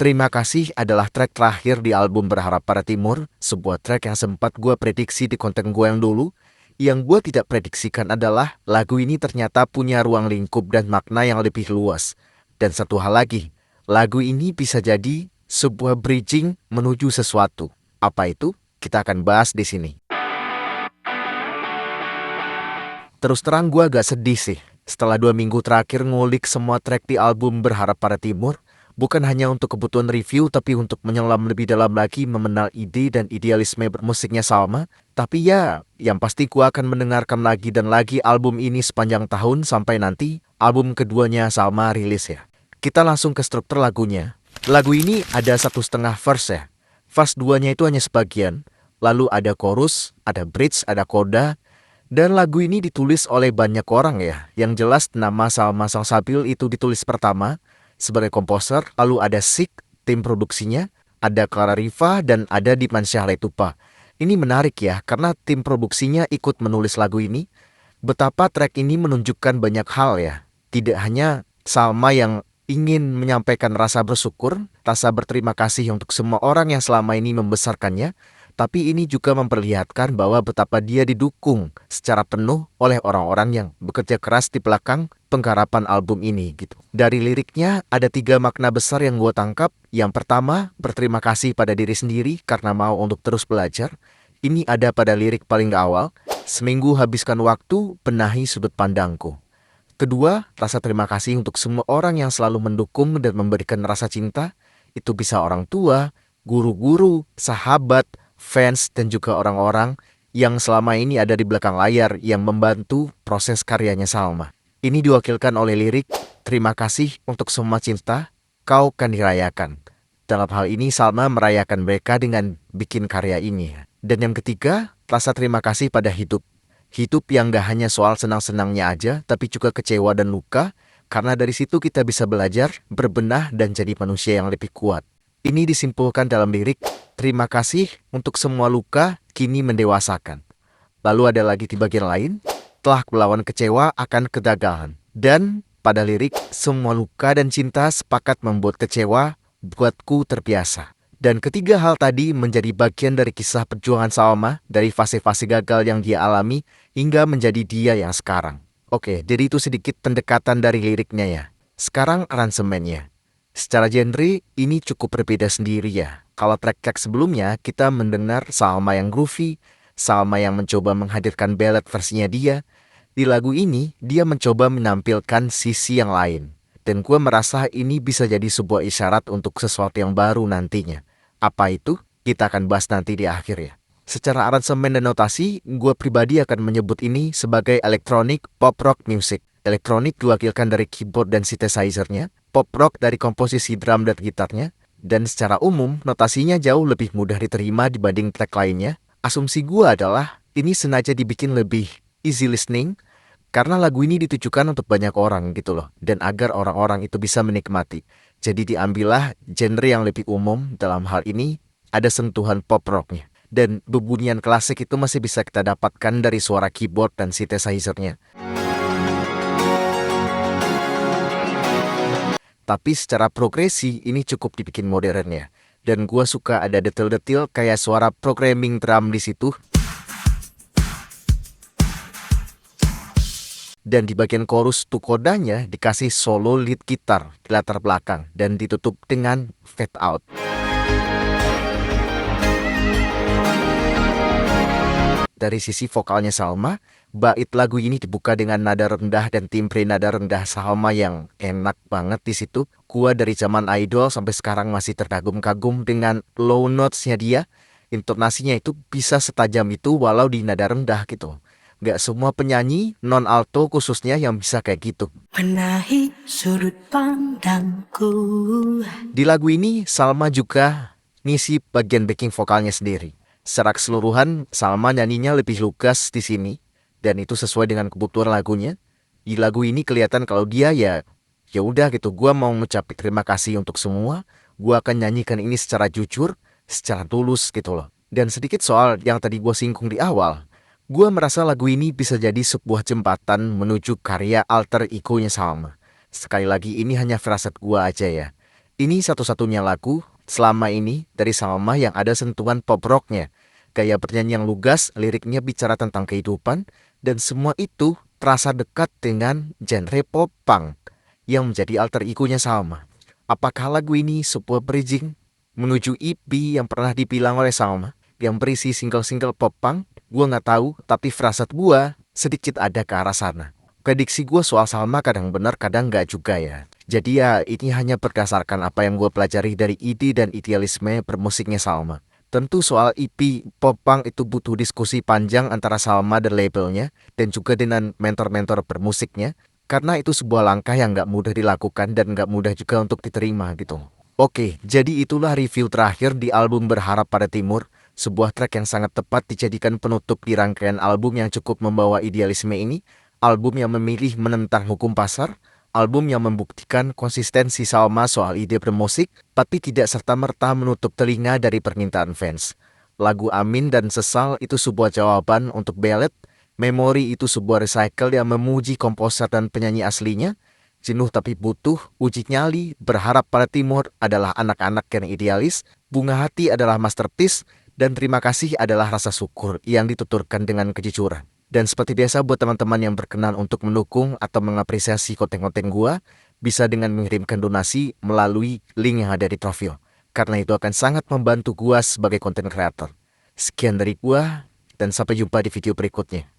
Terima Kasih adalah track terakhir di album Berharap Pada Timur, sebuah track yang sempat gue prediksi di konten gue yang dulu. Yang gue tidak prediksikan adalah lagu ini ternyata punya ruang lingkup dan makna yang lebih luas. Dan satu hal lagi, lagu ini bisa jadi sebuah bridging menuju sesuatu. Apa itu? Kita akan bahas di sini. Terus terang gue agak sedih sih. Setelah 2 minggu terakhir ngulik semua track di album Berharap Pada Timur, bukan hanya untuk kebutuhan review, tapi untuk menyelam lebih dalam lagi mengenal ide dan idealisme bermusiknya Salma. Tapi ya, yang pasti gue akan mendengarkan lagi dan lagi album ini sepanjang tahun sampai nanti album keduanya Salma rilis ya. Kita langsung ke struktur lagunya. Lagu ini ada 1,5 verse ya. Verse 2-nya itu hanya sebagian. Lalu ada chorus, ada bridge, ada coda. Dan lagu ini ditulis oleh banyak orang ya. Yang jelas nama Salma Salsabil itu ditulis pertama sebagai komposer. Lalu ada Sik, tim produksinya, ada Clara Riva, dan ada Diman Syahletupa. Ini menarik ya, karena tim produksinya ikut menulis lagu ini. Betapa track ini menunjukkan banyak hal ya. Tidak hanya Salma yang ingin menyampaikan rasa bersyukur, rasa berterima kasih untuk semua orang yang selama ini membesarkannya, tapi ini juga memperlihatkan bahwa betapa dia didukung secara penuh oleh orang-orang yang bekerja keras di belakang penggarapan album ini gitu. Dari liriknya ada 3 makna besar yang gue tangkap. Yang pertama, berterima kasih pada diri sendiri karena mau untuk terus belajar. Ini ada pada lirik paling awal, seminggu habiskan waktu benahi sudut pandangku. Kedua, rasa terima kasih untuk semua orang yang selalu mendukung dan memberikan rasa cinta. Itu bisa orang tua, guru-guru, sahabat, fans, dan juga orang-orang yang selama ini ada di belakang layar yang membantu proses karyanya Salma. Ini diwakilkan oleh lirik, terima kasih untuk semua cinta, kau kan dirayakan. Dalam hal ini Salma merayakan mereka dengan bikin karya ini. Dan yang ketiga, rasa terima kasih pada hidup. Hidup yang gak hanya soal senang-senangnya aja, tapi juga kecewa dan luka, karena dari situ kita bisa belajar, berbenah, dan jadi manusia yang lebih kuat. Ini disimpulkan dalam lirik, terima kasih untuk semua luka, kini mendewasakan. Lalu ada lagi di bagian lain, telah melawan kecewa akan kegagalan. Dan pada lirik, semua luka dan cinta sepakat membuat kecewa, buatku terbiasa. Dan ketiga hal tadi menjadi bagian dari kisah perjuangan Salma, dari fase-fase gagal yang dia alami, hingga menjadi dia yang sekarang. Oke, jadi itu sedikit pendekatan dari liriknya ya. Sekarang aransemennya. Secara genre, ini cukup berbeda sendiri ya. Kalau track-track sebelumnya, kita mendengar Salma yang groovy, Salma yang mencoba menghadirkan ballad versinya dia. Di lagu ini, dia mencoba menampilkan sisi yang lain. Dan gue merasa ini bisa jadi sebuah isyarat untuk sesuatu yang baru nantinya. Apa itu? Kita akan bahas nanti di akhir ya. Secara aransemen dan notasi, gue pribadi akan menyebut ini sebagai electronic pop rock music. Elektronik diwakilkan dari keyboard dan synthesizer-nya, pop rock dari komposisi drum dan gitarnya, dan secara umum notasinya jauh lebih mudah diterima dibanding track lainnya. Asumsi gue adalah ini sengaja dibikin lebih easy listening karena lagu ini ditujukan untuk banyak orang gitu loh, dan agar orang-orang itu bisa menikmati. Jadi diambillah genre yang lebih umum, dalam hal ini ada sentuhan pop rocknya. Dan bebunyian klasik itu masih bisa kita dapatkan dari suara keyboard dan synthesizer-nya. Tapi secara progresi ini cukup dibikin modern ya. Dan gua suka ada detail-detail kayak suara programming drum di situ. Dan di bagian chorus tuh kodanya dikasih solo lead gitar di latar belakang dan ditutup dengan fade out. Dari sisi vokalnya Salma, bait lagu ini dibuka dengan nada rendah dan timbre nada rendah Salma yang enak banget di situ. Gua dari zaman idol sampai sekarang masih terkagum-kagum dengan low notes-nya dia. Intonasinya itu bisa setajam itu walau di nada rendah gitu. Gak semua penyanyi non-alto khususnya yang bisa kayak gitu. Benahi sudut pandangku. Di lagu ini Salma juga ngisi bagian backing vokalnya sendiri. Secara keseluruhan Salma nyanyinya lebih lugas di sini dan itu sesuai dengan kebutuhan lagunya. Di lagu ini kelihatan kalau dia ya udah gitu, gua mau mengucapkan terima kasih untuk semua. Gua akan nyanyikan ini secara jujur, secara tulus gitu loh. Dan sedikit soal yang tadi gua singgung di awal. Gua merasa lagu ini bisa jadi sebuah jembatan menuju karya alter ego-nya Salma. Sekali lagi ini hanya firasat gua aja ya. Ini satu-satunya lagu selama ini dari Salma yang ada sentuhan pop rocknya. Gaya bernyanyi yang lugas, liriknya bicara tentang kehidupan, dan semua itu terasa dekat dengan genre pop punk yang menjadi alter ego-nya Salma. Apakah lagu ini sebuah bridging menuju EP yang pernah dibilang oleh Salma yang berisi single-single pop punk? Gua nggak tahu, tapi firasat gua sedikit ada ke arah sana. Prediksi gue soal Salma kadang benar, kadang nggak juga ya. Jadi ya ini hanya berdasarkan apa yang gue pelajari dari ide dan idealisme bermusiknya Salma. Tentu soal EP pop punk itu butuh diskusi panjang antara Salma dan labelnya dan juga dengan mentor-mentor bermusiknya. Karena itu sebuah langkah yang nggak mudah dilakukan dan nggak mudah juga untuk diterima gitu. Oke, jadi itulah review terakhir di album Berharap Pada Timur. Sebuah track yang sangat tepat dijadikan penutup di rangkaian album yang cukup membawa idealisme ini. Album yang memilih menentang hukum pasar, album yang membuktikan konsistensi Salma soal ide bermusik, tapi tidak serta-merta menutup telinga dari permintaan fans. Lagu Amin dan Sesal itu sebuah jawaban untuk ballad, Memori itu sebuah recycle yang memuji komposer dan penyanyi aslinya, Jenuh Tapi Butuh, Uji Nyali, Berharap Pada Timur adalah anak-anak yang idealis, Bunga Hati adalah masterpiece, dan Terima Kasih adalah rasa syukur yang dituturkan dengan kejujuran. Dan seperti biasa buat teman-teman yang berkenan untuk mendukung atau mengapresiasi konten-konten gua, bisa dengan mengirimkan donasi melalui link yang ada di profil. Karena itu akan sangat membantu gua sebagai konten kreator. Sekian dari gua, dan sampai jumpa di video berikutnya.